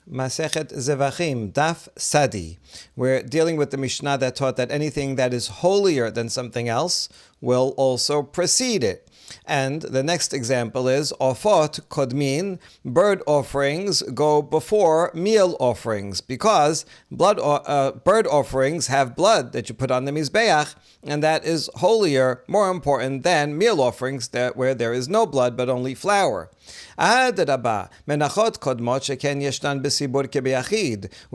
Masechet Zevaḥim, Daf Sadi. We're dealing with the Mishnah that taught that anything that is holier than something else will also precede it. And the next example is Ofot Kodmin, bird offerings go before meal offerings, because bird offerings have blood that you put on the Mizbeach, and that is holier, more important than meal offerings where there is no blood but only flour. We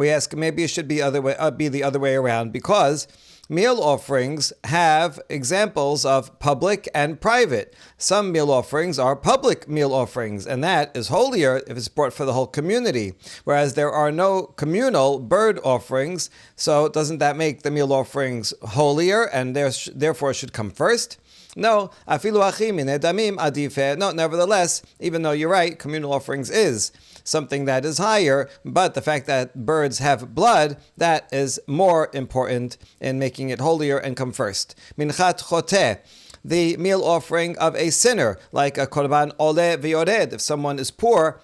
ask, maybe it should be the other way around, because meal offerings have examples of public and private. Some meal offerings are public meal offerings, and that is holier if it's brought for the whole community, whereas there are no communal bird offerings. So doesn't that make the meal offerings holier and therefore should come first? No, no, nevertheless, even though you're right, communal offerings is something that is higher, but the fact that birds have blood, that is more important in making it holier and come first. Minchat choteh, the meal offering of a sinner, like a korban ole v'yored. If someone is poor,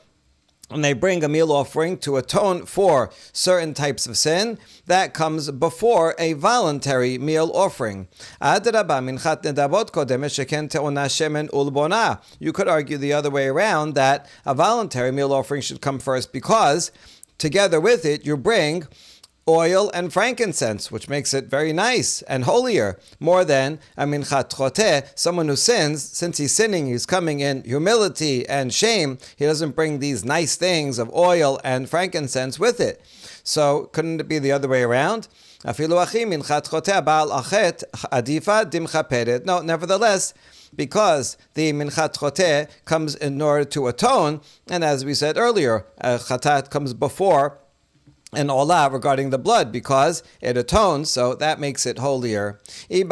and they bring a meal offering to atone for certain types of sin, that comes before a voluntary meal offering. You could argue the other way around, that a voluntary meal offering should come first, because together with it you bring oil and frankincense, which makes it very nice and holier, more than a minchat choteh. Someone who sins, since he's sinning, he's coming in humility and shame. He doesn't bring these nice things of oil and frankincense with it. So couldn't it be the other way around? No, nevertheless, because the minchat choteh comes in order to atone, and as we said earlier, chatat comes before and olah regarding the blood, because it atones, so that makes it holier. The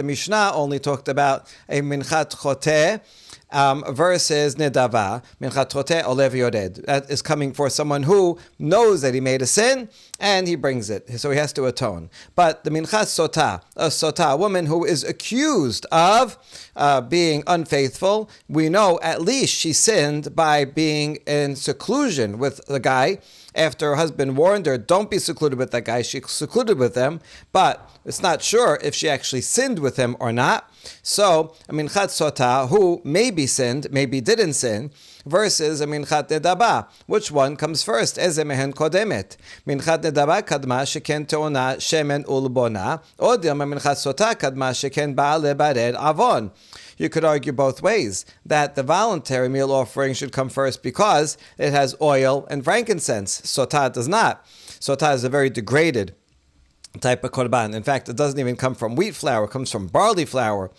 Mishnah only talked about a minchat choteh versus nedava, minchat choteh olev yored. That is coming for someone who knows that he made a sin and he brings it, so he has to atone. But the minchat sotah, a woman who is accused of being unfaithful, we know at least she sinned by being in seclusion with the guy. After her husband warned her, don't be secluded with that guy, she secluded with him, but it's not sure if she actually sinned with him or not. So, a minchat sotah, who maybe sinned, maybe didn't sin, versus a minchat nedaba. Which one comes first? Eze mehen kodemet. Minchat nedaba kadma sheken teona shemen ulbona, or dilma minchat sotah kadma sheken ba'ale bared avon. You could argue both ways, that the voluntary meal offering should come first because it has oil and frankincense. Sotah does not. Sotah is a very degraded type of korban. In fact, it doesn't even come from wheat flour, it comes from barley flour.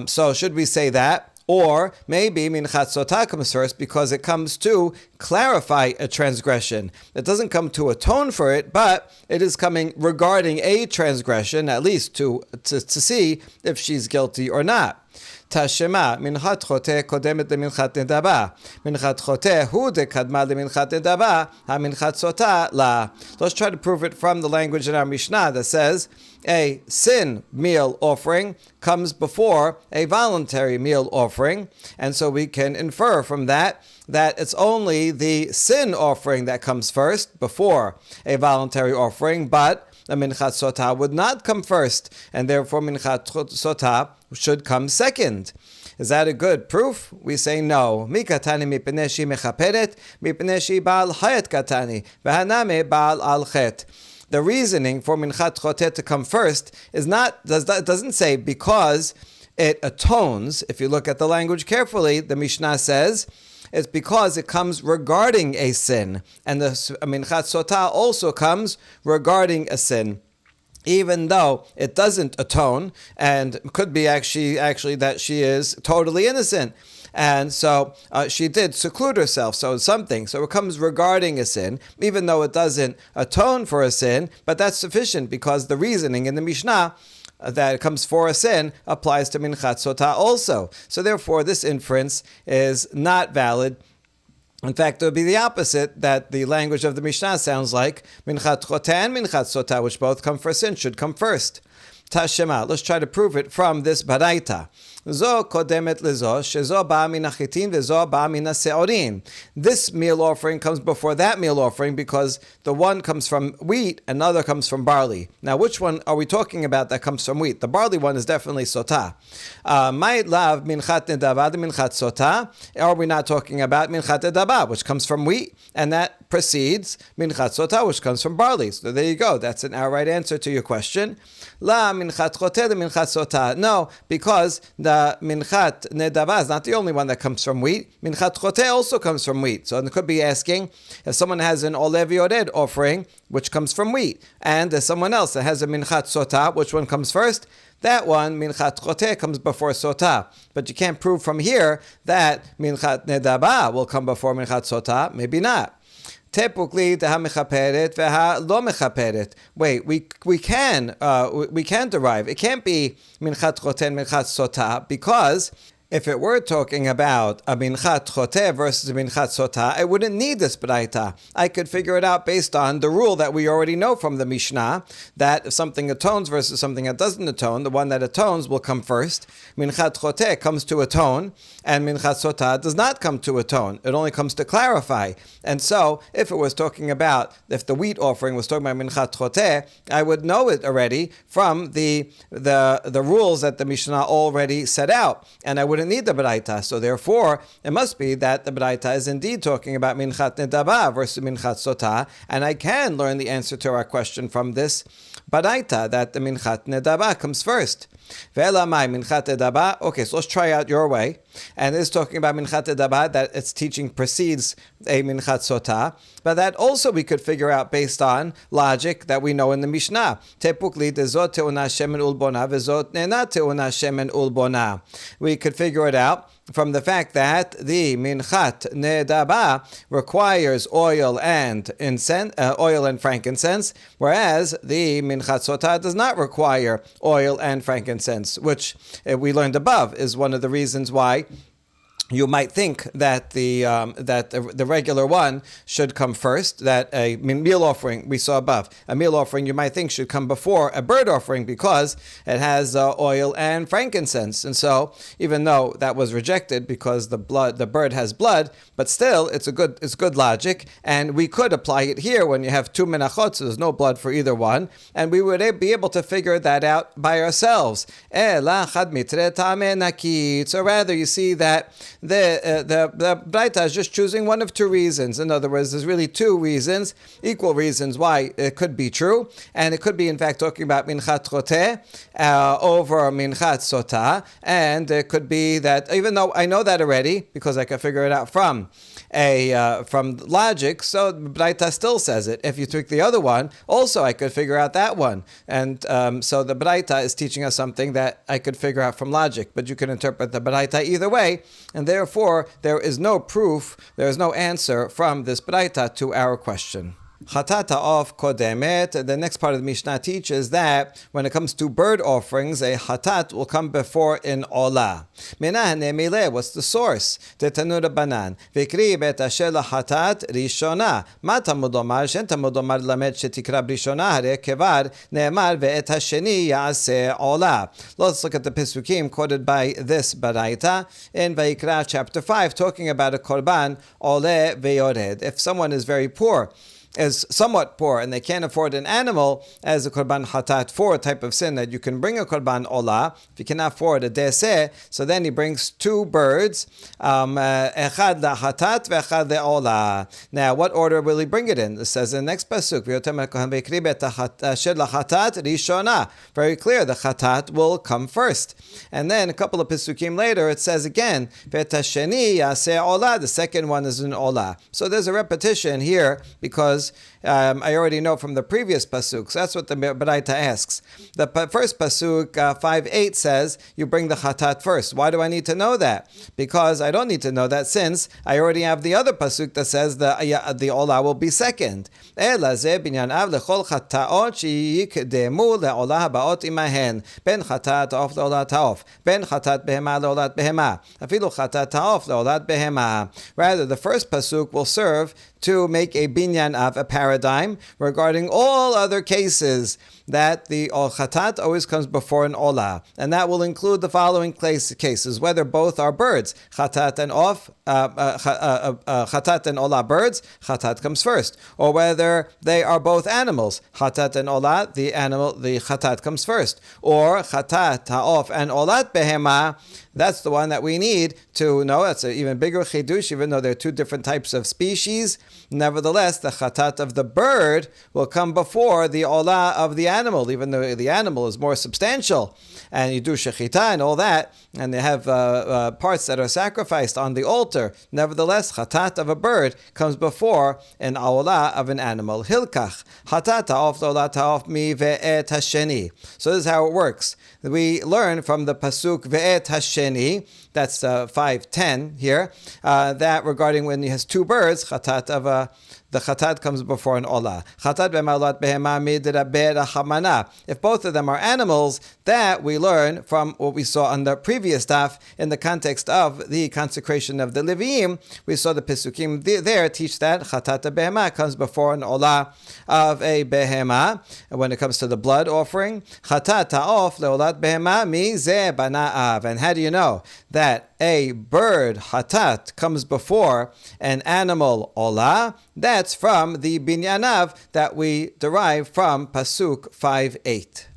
So should we say that? Or maybe minchat sotah comes first because it comes to clarify a transgression. It doesn't come to atone for it, but it is coming regarding a transgression, at least to see if she's guilty or not. Tashema, minchat choteh kodemet leminchat nedaba. Minchat choteh hu dekadma leminchat nedaba, ha minchat sotah la. Let's try to prove it from the language in our Mishnah that says a sin meal offering comes before a voluntary meal offering, and so we can infer from that it's only the sin offering that comes first before a voluntary offering, but a minchat sotah would not come first, and therefore minchat sotah should come second. Is that a good proof? We say no. Mikatani mipeneshi mechaperet, mipeneshi baal hayat katani, v'haname baal al chet. The reasoning for minchat choteh to come first doesn't say because it atones. If you look at the language carefully, the Mishnah says it's because it comes regarding a sin, and the minchat sotah also comes regarding a sin, even though it doesn't atone, and could be actually that she is totally innocent. And so she did seclude herself, so something. So it comes regarding a sin, even though it doesn't atone for a sin, but that's sufficient because the reasoning in the Mishnah that it comes for a sin applies to minchat sotah also. So therefore, this inference is not valid. In fact, it would be the opposite, that the language of the Mishnah sounds like minchat choteh and minchat sotah, which both come for sin, should come first. Tashema. Let's try to prove it from this baraita. Zo kodemet lezo, shezo ba min hachitin vezo ba min haseorin. This meal offering comes before that meal offering because the one comes from wheat, another comes from barley. Now, which one are we talking about that comes from wheat? The barley one is definitely sotah. Ma'it lav minchat nedava minchat sotah. Are we not talking about minchat nedava, which comes from wheat, and that precedes minchat sotah, which comes from barley? So there you go. That's an outright answer to your question. La minchat choteh the minchat sotah. No, because the minchat nedava is not the only one that comes from wheat. Minchat choteh also comes from wheat. So it could be asking if someone has an olev yored offering, which comes from wheat, and there's someone else that has a minchat sotah, which one comes first? That one, minchat choteh, comes before sotah. But you can't prove from here that minchat nedava will come before minchat sotah. Maybe not. Tepukli deha mechaperet veha lo mechaperet. Wait, we can derive. It can't be minchat choteh and minchat sotah because if it were talking about a minchat choteh versus a minchat sotah, I wouldn't need this braita. I could figure it out based on the rule that we already know from the Mishnah, that if something atones versus something that doesn't atone, the one that atones will come first. Minchat choteh comes to atone, and minchat sotah does not come to atone. It only comes to clarify. And so, if it was talking about, if the wheat offering was talking about minchat choteh, I would know it already from the rules that the Mishnah already set out, and I wouldn't need the braita. So therefore, it must be that the braita is indeed talking about minchat nedava versus minchat sotah, and I can learn the answer to our question from this braita, that the minchat nedava comes first. Ve'elamai minchat nedava. Okay, so let's try out your way. And it's talking about minchat nedava, that its teaching precedes a minchat sotah, but that also we could figure out based on logic that we know in the Mishnah. Tepukli dezot te'una shemen ulbona vezot nena te'una shemen ulbona. We could figure it out from the fact that the minchat nedaba requires oil and frankincense, whereas the minchat sotah does not require oil and frankincense, which we learned above is one of the reasons why you might think that the regular one should come first, that a meal offering, we saw above, a meal offering you might think should come before a bird offering because it has oil and frankincense. And so, even though that was rejected because the bird has blood, but still it's good logic, and we could apply it here when you have two menachot, so there's no blood for either one, and we would be able to figure that out by ourselves. So rather, you see that the braita is just choosing one of two reasons. In other words, there's really two reasons, equal reasons why it could be true, and it could be in fact talking about minchat choteh over minchat sotah, and it could be that even though I know that already because I can figure it out from logic, so braita still says it. If you took the other one, also I could figure out that one, and so the braita is teaching us something that I could figure out from logic. But you can interpret the braita either way, and therefore there is no proof, there is no answer from this braita to our question. Chatata of kodemet. The next part of the Mishnah teaches that when it comes to bird offerings, a hatat will come before an olah. What's the source? Tetanur banan. Vikri bet asher hatat rishona. Mata mudomar shenta mudomar lamed shetikra rishona hare kevar neemar ve'et hasheni yaaseh olah. Let's look at the Pesukim quoted by this baraita in Vayikra chapter 5, talking about a korban ole ve'yored. If someone is very poor, is somewhat poor, and they can't afford an animal as a korban hatat for a type of sin that you can bring a korban olah. If you cannot afford a deseh, so then he brings two birds, echad hatat ve'echad olah. Now, what order will he bring it in? It says in the next pasuk, very clear, the hatat will come first. And then a couple of pasukim later, it says again, the second one is an olah. So there's a repetition here because I already know from the previous pasuk. So that's what the Baraita asks. The first pasuk 5:8 says you bring the chatat first. Why do I need to know that? Because I don't need to know that since I already have the other pasuk that says the olah will be second. Ben chatat ta'of le'olah ta'of. Ben chatat behema le'olat behema. Afilu chatat ta'of le'olat behema. Rather, the first pasuk will serve to make a binyan av have a paradigm regarding all other cases that the chatat always comes before an olah, and that will include the following cases: whether both are birds, chatat and chatat and olah birds, chatat comes first, or whether they are both animals, chatat and olah, the chatat comes first, or chatat, ha'of, and olat behema. That's the one that we need to know. That's an even bigger chidush, even though there are two different types of species. Nevertheless, the chatat of the bird will come before the olah of the animal, even though the animal is more substantial. And you do shechita and all that, and they have parts that are sacrificed on the altar. Nevertheless, chatat of a bird comes before an olah of an animal. Hilkach, chatat ha'of lo'olat ha'of mi ve'et hasheni. So this is how it works. We learn from the pasuk ve'et hasheni, that's 5:10 here, that regarding when he has two birds, chatat of the chatat comes before an olah. Chatat b'ma'alat behema midraber hamana. If both of them are animals, that we learn from what we saw on the previous daf in the context of the consecration of the Leviim. We saw the Pesukim there teach that chatat behema comes before an olah of a behema. And when it comes to the blood offering, chatat ha'of le'olat behema mi ze bana'av. And how do you know that a bird chatat comes before an animal olah? That's from the binyanav that we derive from pasuk 5:8.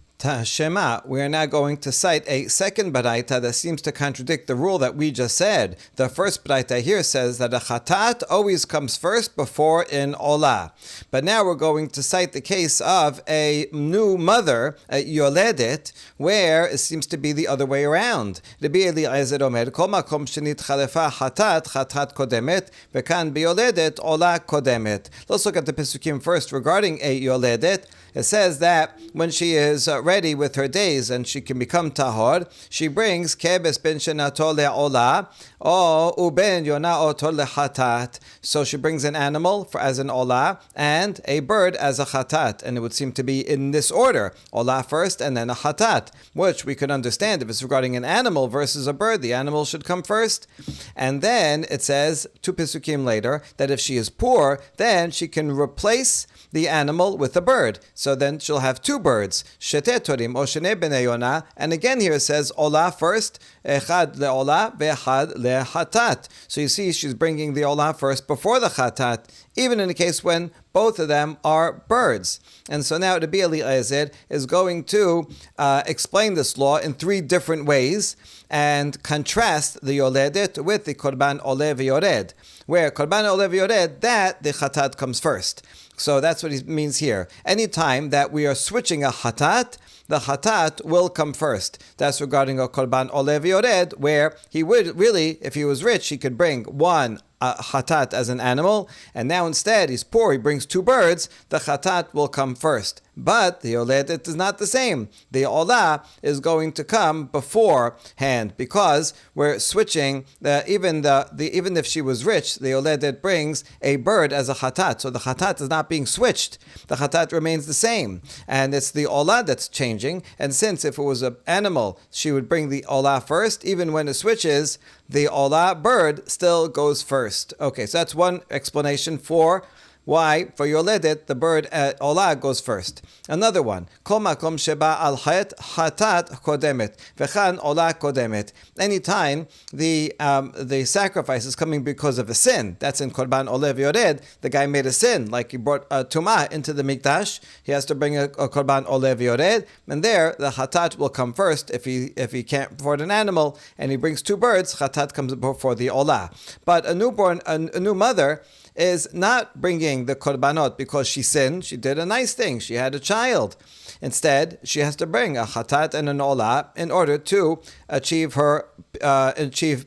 Shema, we are now going to cite a second baraita that seems to contradict the rule that we just said. The first baraita here says that a chatat always comes first before an olah. But now we're going to cite the case of a new mother, a yoledet, where it seems to be the other way around. Rabbi Eliezer omer, kol makom shenitchalefa chatat kodemet, v'kan biyoledet olah kodemet. Let's look at the Pesukim first regarding a yoledet. It says that when she is ready with her days and she can become tahor, she brings kebes ben shenato le'olah, or uben yona'oto le'chatat. So she brings an animal as an olah and a bird as a chatat. And it would seem to be in this order: olah first and then a chatat, which we could understand if it's regarding an animal versus a bird. The animal should come first. And then it says, two pesukim later, that if she is poor, then she can replace the animal with a bird. So then she'll have two birds. Shete torim o shene bnei yonah. And again here it says olah first, echad leolah ve'echad lechatat. So you see she's bringing the olah first before the chatat, even in the case when both of them are birds. And so now Rabbi Eliezer is going to explain this law in three different ways and contrast the yoledet with the korban oleh v'yored, where korban oleh v'yored, that the chatat comes first. So that's what he means here. Anytime that we are switching a chatat, the chatat will come first. That's regarding a korban oleh v'yored, where he would really, if he was rich, he could bring one chatat as an animal, and now instead he's poor, he brings two birds, the chatat will come first. But the yoledet is not the same. The olah is going to come beforehand because we're switching. Even if she was rich, the yoledet brings a bird as a chatat, so the chatat is not being switched. The chatat remains the same, and it's the olah that's changing. And since if it was an animal, she would bring the olah first, even when it switches, the olah bird still goes first. Okay, so that's one explanation for why, for yoledet, the bird olah goes first. Another one, kol makom sheba al chet chatat kodemet v'chan olah kodemet. Anytime the sacrifice is coming because of a sin, that's in korban oleh v'yored. The guy made a sin, like he brought tumah into the mikdash. He has to bring a korban oleh v'yored, and there the chatat will come first if he can't afford an animal, and he brings two birds. Chatat comes before the olah. But a new mother is not bringing the korbanot because she sinned. She did a nice thing. She had a child. Instead, she has to bring a chatat and an olah in order to achieve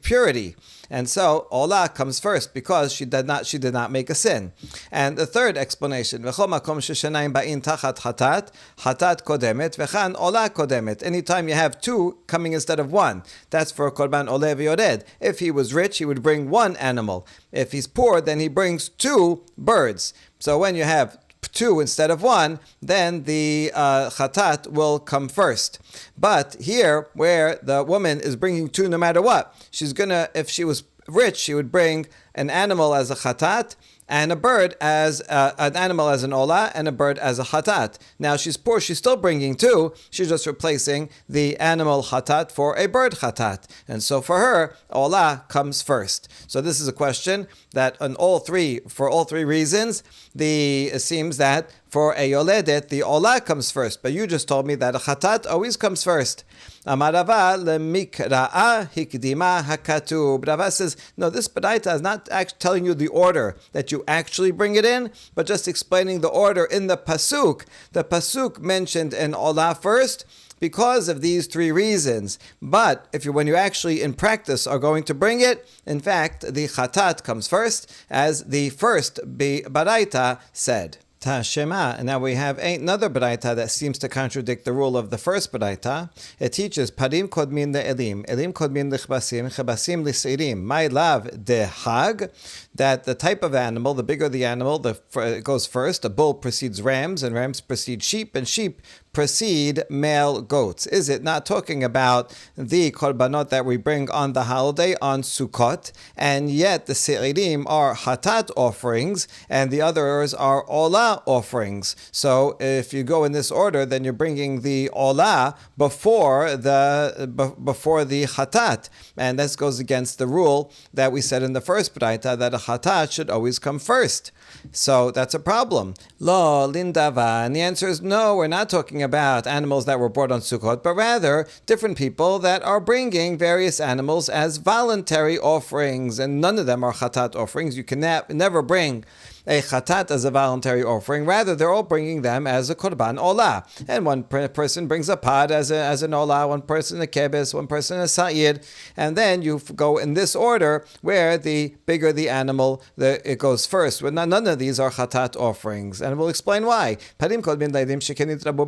purity. And so olah comes first because she did not make a sin. And the third explanation, v'chol makom sheshanayim ba'in tachat chatat kodemet v'chan olah kodemet. Anytime you have two coming instead of one, that's for korban oleh v'yored. If he was rich, he would bring one animal. If he's poor, then he brings two birds. So when you have two instead of one, then the chatat will come first. But here, where the woman is bringing two no matter what, if she was rich, she would bring an animal as a chatat, and a bird as an animal as an olah, and a bird as a chatat. Now she's poor, she's still bringing two, she's just replacing the animal chatat for a bird chatat. And so for her, olah comes first. So this is a question that for all three reasons, it seems that for a yoledet, the olah comes first. But you just told me that a chatat always comes first. Amarava lemikra'a hikdima hakatub. Rava says, no, this baraita is not actually telling you the order that you actually bring it in, but just explaining the order in the pasuk. The pasuk mentioned an olah first because of these three reasons. But when you actually in practice are going to bring it, in fact, the chatat comes first, as the first baraita said. Tashema. And now we have another baraita that seems to contradict the rule of the first baraita. It teaches parim kodmin le'elim, elim kodmin lichbasim, chebasim liseirim. My love de hag, that the type of animal, the bigger the animal, it goes first. A bull precedes rams, and rams precede sheep, and sheep precede male goats. Is it not talking about the korbanot that we bring on the holiday on Sukkot, and yet the seirim are hatat offerings, and the others are olah offerings? So if you go in this order, then you're bringing the olah before the hatat, and this goes against the rule that we said in the first baraita that a hatat should always come first. So that's a problem. Lo lindava. And the answer is no, we're not talking about animals that were brought on Sukkot, but rather different people that are bringing various animals as voluntary offerings, and none of them are chatat offerings. You can never bring a chatat as a voluntary offering. Rather, they're all bringing them as a korban olah. And one person brings a pod as an olah, one person a kebes, one person a sa'ir. And then you go in this order where the bigger the animal, it goes first. Well, none of these are chatat offerings. And we'll explain why. Parim kol bin leidim shekenit rabu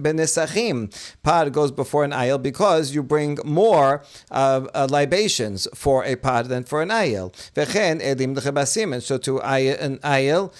benesachim. Pod goes before an ayil because you bring more libations for a pod than for an ayil. Vechen elim lechebasim. And so to an ayil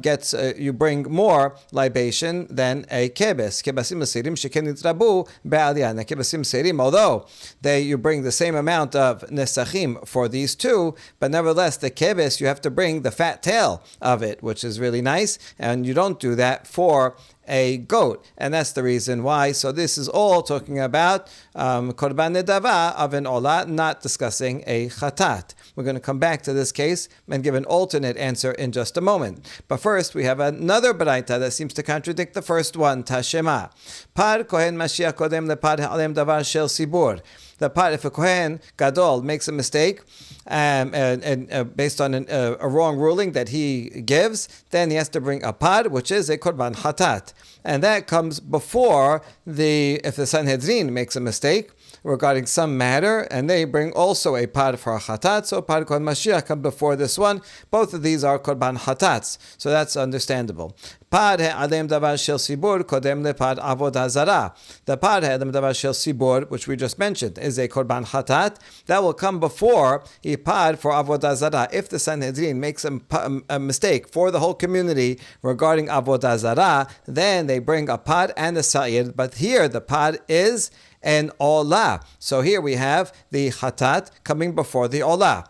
gets you bring more libation than a kebes. Kebasim seirim sheken nitrabu be'aliyah. Kebasim seirim, although you bring the same amount of nesachim for these two, but nevertheless the kebes you have to bring the fat tail of it, which is really nice, and you don't do that for a goat, and that's the reason why. So this is all talking about korban nedava of an olah, not discussing a chatat. We're going to come back to this case and give an alternate answer in just a moment. But first, we have another baraita that seems to contradict the first one. Tashema. Par kohen mashiach kodem lepar ha'alem davar shel sibur. If a kohen gadol makes a mistake based on a wrong ruling that he gives, then he has to bring a par, which is a korban hatat, and that comes before if the Sanhedrin makes a mistake regarding some matter, and they bring also a par for a chatat, so par korban mashiach come before this one. Both of these are korban hatats, so that's understandable. Par ha'alem davar shel sibur kodem lepar avodah zarah. The par ha'alem davar shel sibur, which we just mentioned, is a korban hatat that will come before a par for avodah zarah. If the Sanhedrin makes a mistake for the whole community regarding avodah zarah, then they bring a par and a sa'ir. But here the par is an olah. So here we have the chatat coming before the olah.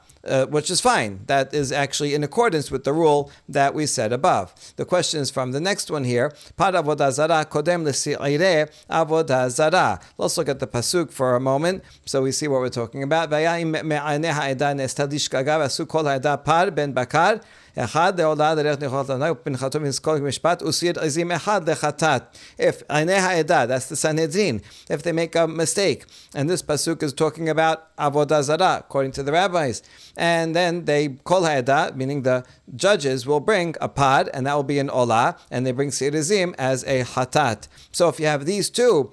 Which is fine. That is actually in accordance with the rule that we said above. The question is from the next one here. Par avodah zarah kodem l'si'ireh avodah zarah. Let's look at the pasuk for a moment so we see what we're talking about. Vaya'im me'aneh ha'edah ne'estad ishkagav asu kol ha'edah par ben bakar. If Einei Ha'edah, that's the Sanhedrin, if they make a mistake, and this pasuk is talking about avodah zarah, according to the rabbis, and then they kol ha'edah, meaning the judges, will bring a pod, and that will be an olah, and they bring sirizim as a hatat. So if you have these two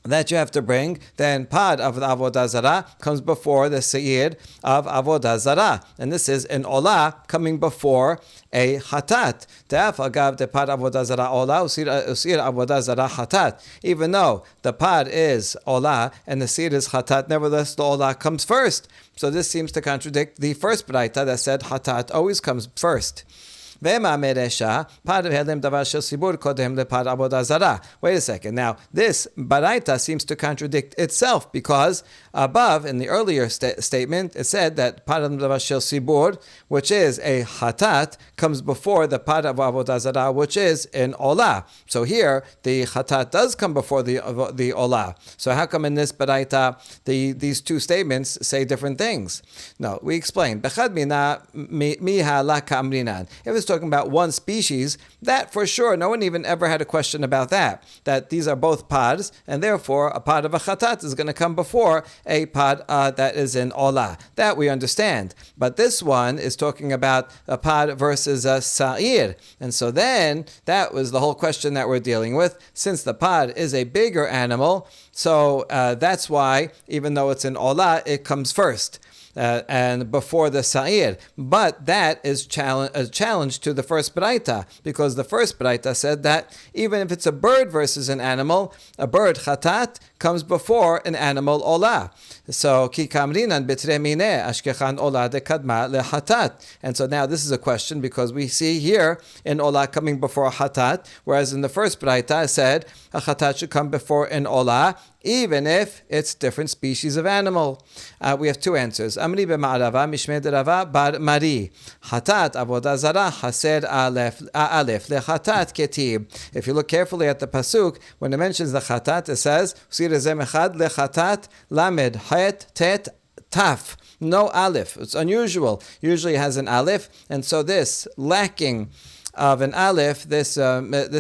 that you have to bring, then pod of the avodah zarah comes before the seir of avodah zarah, and this is an olah coming before a hatat. Te'af agav de pod avodah zarah olah usir avodah zarah hatat. Even though the pod is olah and the seir is hatat, nevertheless the olah comes first. So this seems to contradict the first baraita that said hatat always comes first. Ve'ema meresha, pad v'helem davar shel sibur kodem lepad avodah zarah. Wait a second. Now, this baraita seems to contradict itself because above, in the earlier statement, it said that pad davar shel sibur, which is a chatat, comes before the pad of avodah zarah, which is an olah. So here, the chatat does come before the olah. So how come in this baraita these two statements say different things? No, we explained. Bechad mina miha la ka'amrinan. If it's talking about one species, that for sure, no one even ever had a question about that. That these are both pads, and therefore a pod of a chatat is going to come before a pod that is in olah. That we understand. But this one is talking about a pod versus a sa'ir. And so then, that was the whole question that we're dealing with. Since the pod is a bigger animal, so that's why, even though it's in olah, it comes first. And before the sa'ir. But that is a challenge to the first baraita, because the first baraita said that even if it's a bird versus an animal, a bird chatat comes before an animal olah. So ki kamrinan bitre mineh ashkechan olah de kadma lehatat. And so now this is a question, because we see here in olah coming before a hatat, whereas in the first baraita said a chatat should come before an olah, even if it's different species of animal. We have two answers. Amri b'ma'arava mishmed rava bar mari. Hatat avodah zarah haser aleph lechatat ketib. If you look carefully at the pasuk, when it mentions the chatat, it says usir zem echad lechatat lamed het tet taf. No aleph. It's unusual. Usually it has an aleph, and so this lacking of an aleph, this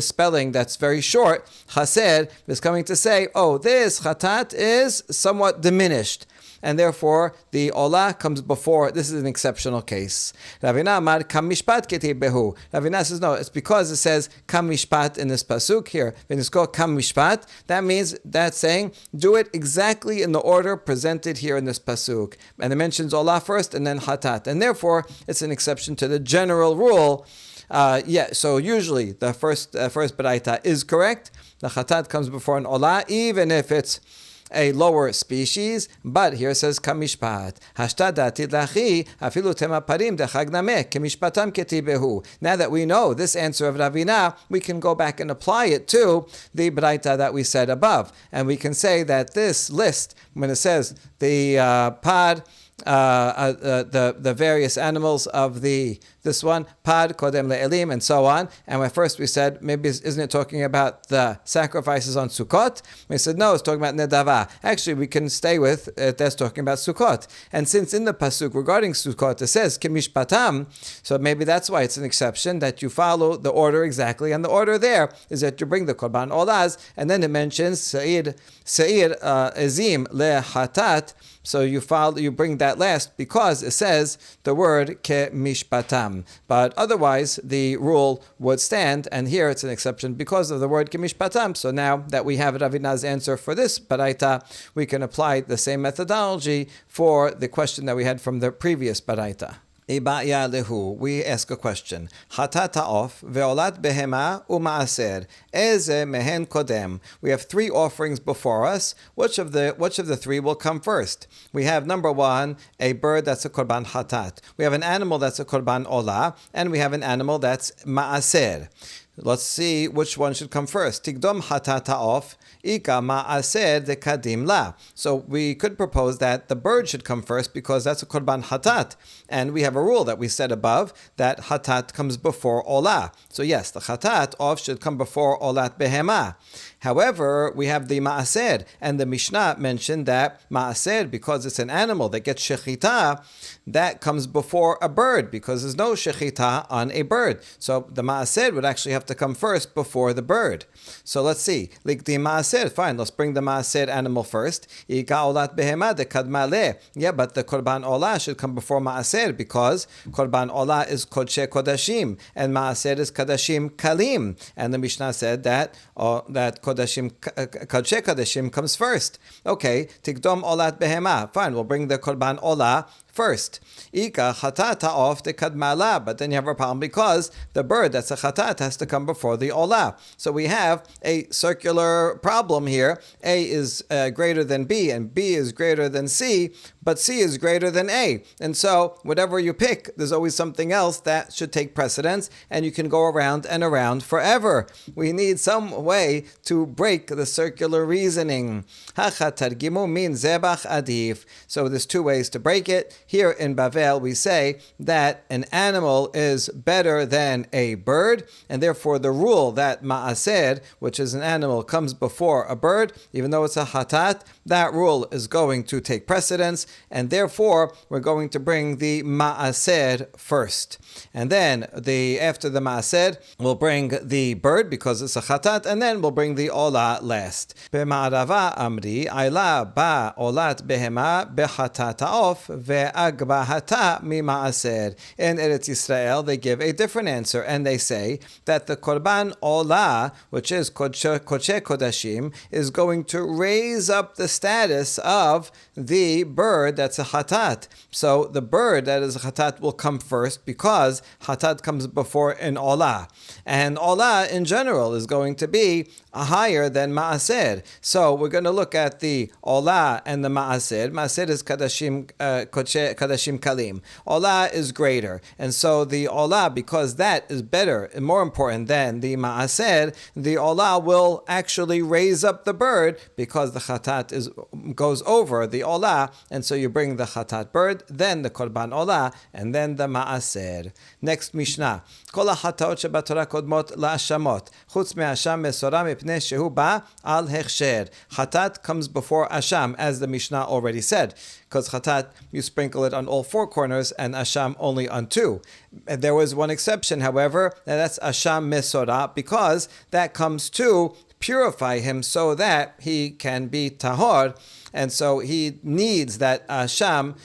spelling that's very short, chaser, is coming to say, oh, this chatat is somewhat diminished, and therefore the olah comes before. This is an exceptional case. Ravina amar kam mishpat ketib behu. Ravina says, no, it's because it says kam mishpat in this pasuk here. When it's called kam mishpat, that means that's saying, do it exactly in the order presented here in this pasuk. And it mentions olah first and then hatat. And therefore, it's an exception to the general rule. So usually the first baraita is correct. The chatat comes before an olah, even if it's a lower species. But here it says kamishpat. Hashtadati lachi afilu tema parim dechagname kamishpatam ketibehu. Now that we know this answer of Ravina, we can go back and apply it to the baraita that we said above, and we can say that this list, when it says the pad, the various animals of this one, pad, kodem le'elim, and so on. And when first we said, maybe isn't it talking about the sacrifices on Sukkot? We said, no, it's talking about nedava. Actually, we can stay with it, that's talking about Sukkot. And since in the pasuk regarding Sukkot, it says, kimishpatam, so maybe that's why it's an exception, that you follow the order exactly. And the order there is that you bring the korban olaz, and then it mentions seir ezim lehatat. So you bring that last because it says the word ke mishpatam. But otherwise, the rule would stand, and here it's an exception because of the word ke mishpatam. So now that we have Ravina's answer for this baraita, we can apply the same methodology for the question that we had from the previous baraita. Ibaya lehu, we ask a question. Chatat ha'of ve'olat behema u'ma'aser eze mehen kodem. We have three offerings before us. Which of the three will come first? We have number one, a bird that's a korban chatat. We have an animal that's a korban olah, and we have an animal that's ma'aser. Let's see which one should come first. Tigdom hatat ha'of, ika ma'aser de kadim la. So we could propose that the bird should come first because that's a korban hatat. And we have a rule that we said above that hatat comes before olah. So yes, the hatat of should come before olat behema. However, we have the ma'aser, and the Mishnah mentioned that ma'aser, because it's an animal that gets shechita, that comes before a bird, because there's no shechita on a bird. So the ma'aser would actually have to come first before the bird. So let's see. Likdi ma'aser, fine, let's bring the ma'aser animal first. Ika olat behema de kadma le. Yeah, but the korban olah should come before ma'aser, because korban olah is kodshe kodashim, and ma'aser is kodashim kalim. And the Mishnah said that Kodashim comes first. Okay, Tigdom Olat Behema. Fine, we'll bring the Korban Olah first. Ika chatat ha'of dekadmala, but then you have a problem because the bird that's a chatat has to come before the olah. So we have a circular problem here. A is greater than B, and B is greater than C, but C is greater than A. And so whatever you pick, there's always something else that should take precedence, and you can go around and around forever. We need some way to break the circular reasoning. Hachatargimu min zebach adif. So there's two ways to break it. Here in Bavel, we say that an animal is better than a bird, and therefore the rule that ma'aser, which is an animal, comes before a bird, even though it's a hatat, that rule is going to take precedence, and therefore we're going to bring the ma'aser first. And then after the ma'aser, we'll bring the bird because it's a chatat, and then we'll bring the olah last. B'ma'arava amri, ayla ba olat behema bechatat ha'of ve'agbahata mi ma'aser. In Eretz Yisrael, they give a different answer, and they say that the korban olah, which is kodshe kodashim, is going to raise up the status of the bird that's a chatat. So the bird that is a chatat will come first because chatat comes before an olah. And olah in general is going to be higher than ma'aser. So we're going to look at the olah and the ma'aser. Ma'aser is kadashim kalim. Olah is greater. And so the olah, because that is better and more important than the ma'aser, the olah will actually raise up the bird because the chatat goes over the olah. And so you bring the chatat bird, then the korban olah, and then the ma'aser. Next Mishnah. Kol ha'chataot shebatorah kodmot la'ashamot. Chutz me'asham mesorah mipnei shehu ba al hechsher. Chatat comes before asham, as the Mishnah already said. Because chatat, you sprinkle it on all four corners, and asham only on two. There was one exception, however, and that's asham mesorah, because that comes to purify him so that he can be tahor. And so he needs that asham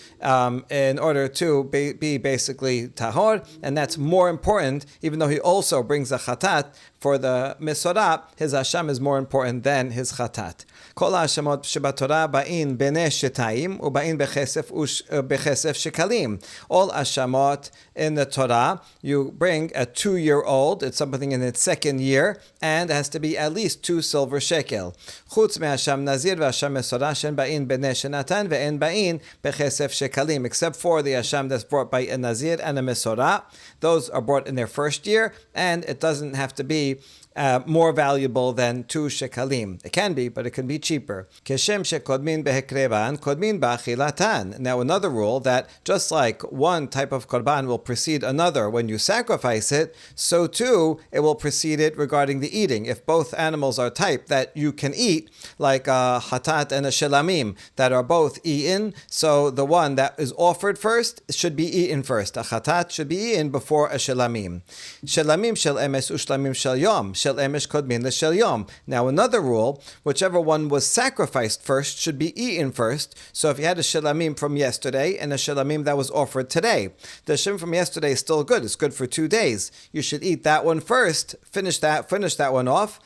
in order to be basically tahor, and that's more important, even though he also brings a chatat. For the mesorah, his asham is more important than his chatat. Kol ha'ashamot shebatorah ba'in b'nei shetayim u'ba'in b'chesef shekalim. All ashamot in the Torah, you bring a 2-year-old, it's something in its second year, and it has to be at least 2 silver shekel. Chutz me'asham nazir v'asham mesorah shen ba'in b'nei shenatan ve'en ba'in b'chesef shekalim. Except for the asham that's brought by a nazir and a mesorah. Those are brought in their first year, and it doesn't have to be more valuable than 2 shekalim. It can be, but it can be cheaper. Keshem shekodmin behekreban, kodmin ba'achilatan. Now another rule that just like one type of korban will precede another when you sacrifice it, so too it will precede it regarding the eating. If both animals are type that you can eat, like a hatat and a shelamim that are both eaten, so the one that is offered first should be eaten first. A hatat should be eaten before a shelamim. Shelamim shel emes ushlamim shel yom. Shel emesh kodmin l'shel yom. Now another rule, whichever one was sacrificed first should be eaten first. So if you had a shelamim from yesterday and a shelamim that was offered today, the shem from yesterday is still good. It's good for 2 days. You should eat that one first, finish that one off.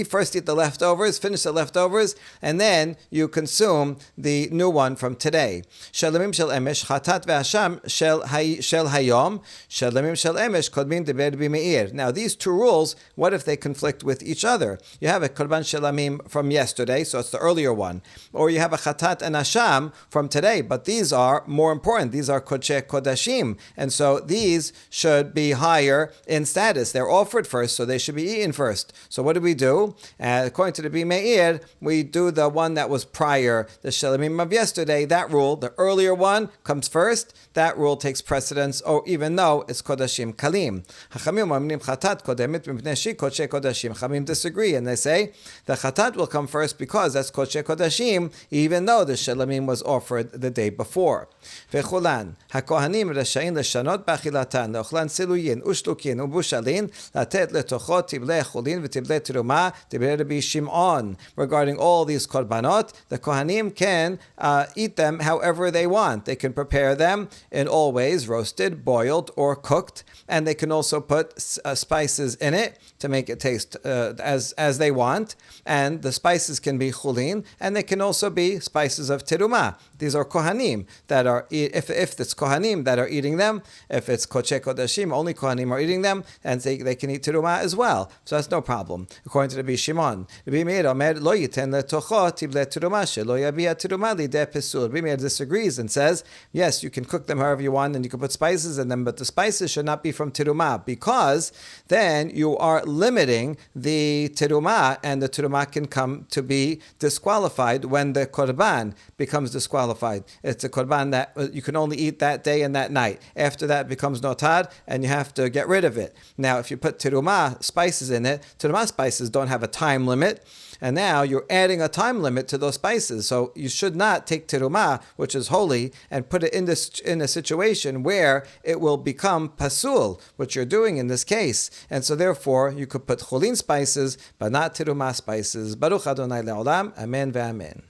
First eat the leftovers, finish the leftovers, and then you consume the new one from today. Shelamim shel emesh chatat ve'asham shel hayom. Shelamim shel emesh kodmin deber b'meir. Now these two rules, what if they conflict with each other? You have a korban shelamim from yesterday, so it's the earlier one, or you have a chatat and asham from today, but these are more important. These are kodshe kodashim, and so these should be higher in status. They're offered first, so they should be eaten first. So what do? According to the Bimeir, we do the one that was prior, the shelamim of yesterday. That rule, the earlier one, comes first. That rule takes precedence, or even though it's kodashim kalim. Hachamim omnim chatat kodemet mipnei shi kodshe kodashim. Hachamim disagree, and they say the chatat will come first because that's kodshe kodashim, even though the shelamim was offered the day before. Vechulan hakohanim reshain leshanot b'achilatan leochlan siluyin ushlukin ubushalin latet letochot tiblei chulin v'tiblei teruma Diber Rabbi Shimon. Regarding all these korbanot, the Kohanim can eat them however they want. They can prepare them in all ways, roasted, boiled, or cooked, and they can also put spices in it to make it taste as they want. And the spices can be chulin, and they can also be spices of terumah. These are kohanim that are, if it's kohanim that are eating them, if it's koche kodashim, only kohanim are eating them, and they can eat terumah as well. So that's no problem, according to Rabbi Shimon. Rabbi Meir omer lo yiten letocho tiblet terumah shelo yabia terumah lideh pesul. Rabbi Meir disagrees and says, yes, you can cook them however you want, and you can put spices in them, but the spices should not be from terumah, because then you are limiting the terumah, and the terumah can come to be disqualified when the korban becomes disqualified. It's a korban that you can only eat that day and that night. After that, it becomes notar, and you have to get rid of it. Now, if you put terumah spices in it, terumah spices don't have a time limit, and now you're adding a time limit to those spices. So you should not take terumah, which is holy, and put it in a situation where it will become pasul, which you're doing in this case. And so therefore, you could put chulin spices, but not terumah spices. Baruch Adonai le'olam. Amen ve'amen.